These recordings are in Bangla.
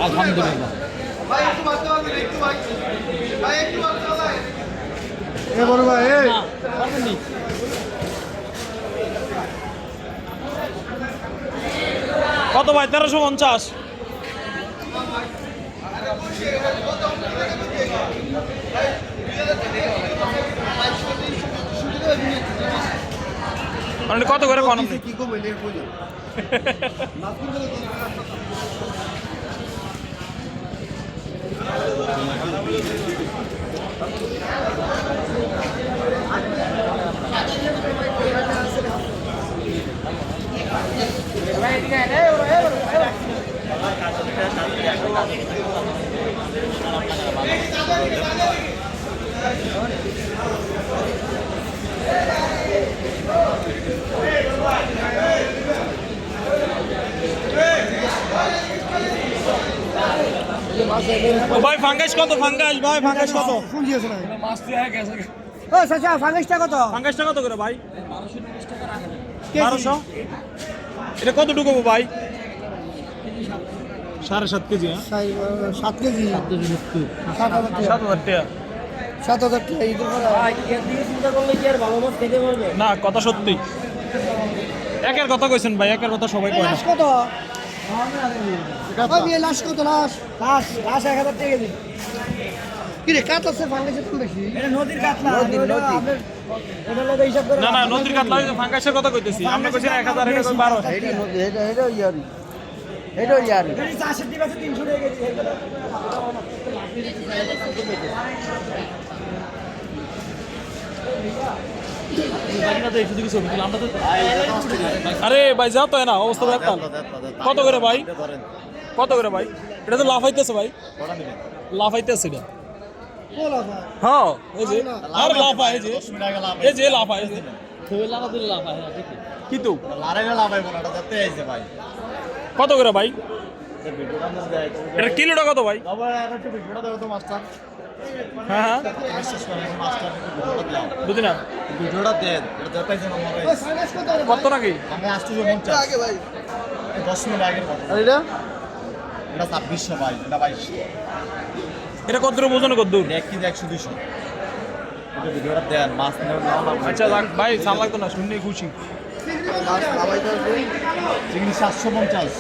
আলহামদুলিল্লাহ। বড় ভাই কত ভাই? 1350। মানে কত করে কোন কি কম এলে কইলো ভাই ফাঙ্গাস কত? ফাঙ্গাস ভাই ফাঙ্গাস কত? ফোন দিয়েছ না মাছ তো হয়ে গেছে। ও চাচা ফাঙ্গাসটা কত? ফাঙ্গাসটা কত করে ভাই? 1200। এটা কত ঢুকবো ভাই? 7.5 কেজি। 7 কেজি 7,000 টাকা। 7,000 টাকা ঈদের চিন্তা করলে কি আর ভালো মাছ খেতে পারবে না, কথা সত্যি। একের কথা কইছেন ভাই, একের কথা সবাই কয় না। লাশ কত? ওই বিয়ে লাশ কত? লাশ 1,000 টাকা দিন। কি রে কাত আছে ফাঙ্গাসের দাম বেশি? এটা নদীর কাতলা। এটা লাগে হিসাব করে না না, নদীর কাতলা ফাঙ্গাসের কথা কইতেছি। আপনি কইছেন 1000, এটা কই 1200। এটা ইয়ারি এটা ইয়ারি এটা 400 দিবা 300 টাকা কেজি। আরে ভাই যাও তো না, অবস্থা দেখতাম। কত করে ভাই? কত করে ভাই? এটা তো লাফাইতেছে ভাই, লাফাইতেছে এটা। হ্যাঁ এই যে আর লাফা, এই যে এই যে লাফা, এই যে কিন্তু কত করে ভাই? এটা কিলোটা কত ভাই? হ্যাঁ হ্যাঁ বুঝি না কত নাকি? এটা কত দূর বোঝানো? কত দূর? 100-200 ভিডিওটা দেন মাছ আচ্ছা ভাই সাল লাগতো না, শুনলে খুশি। চিংড়ি 750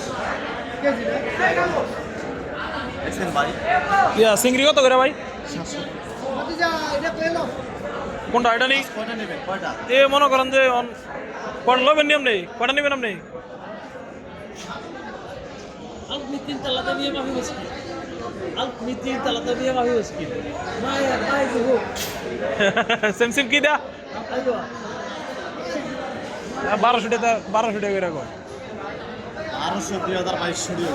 ইয়া চিংড়ি কত করে ভাই? 700। কোনটা? এটা নেই কয়টা নেবেন? কয়টা? এ মনে করেন যে কয়টা নেবেন? নিয়ম নেই, কয়টা নেবেন আপনি? আপনি 3 তালাতে নিয়ে মাফি মুশকিল। আপনি 3 তালাতে নিয়ে মাফি মুশকিল। মাই মাই গো। সেম সেম কি দা? 1200 টাকা, 1200 টাকা করে রাখো। 1200 2022 দিয়ে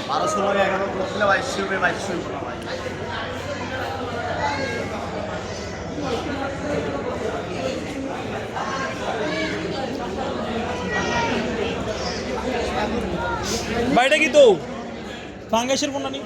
1200 লাগে 11 করে দিলে 2200 হবে, 2200 হবে ভাই। বাইটা কি তো ফাঙ্গাসের পোনা নি?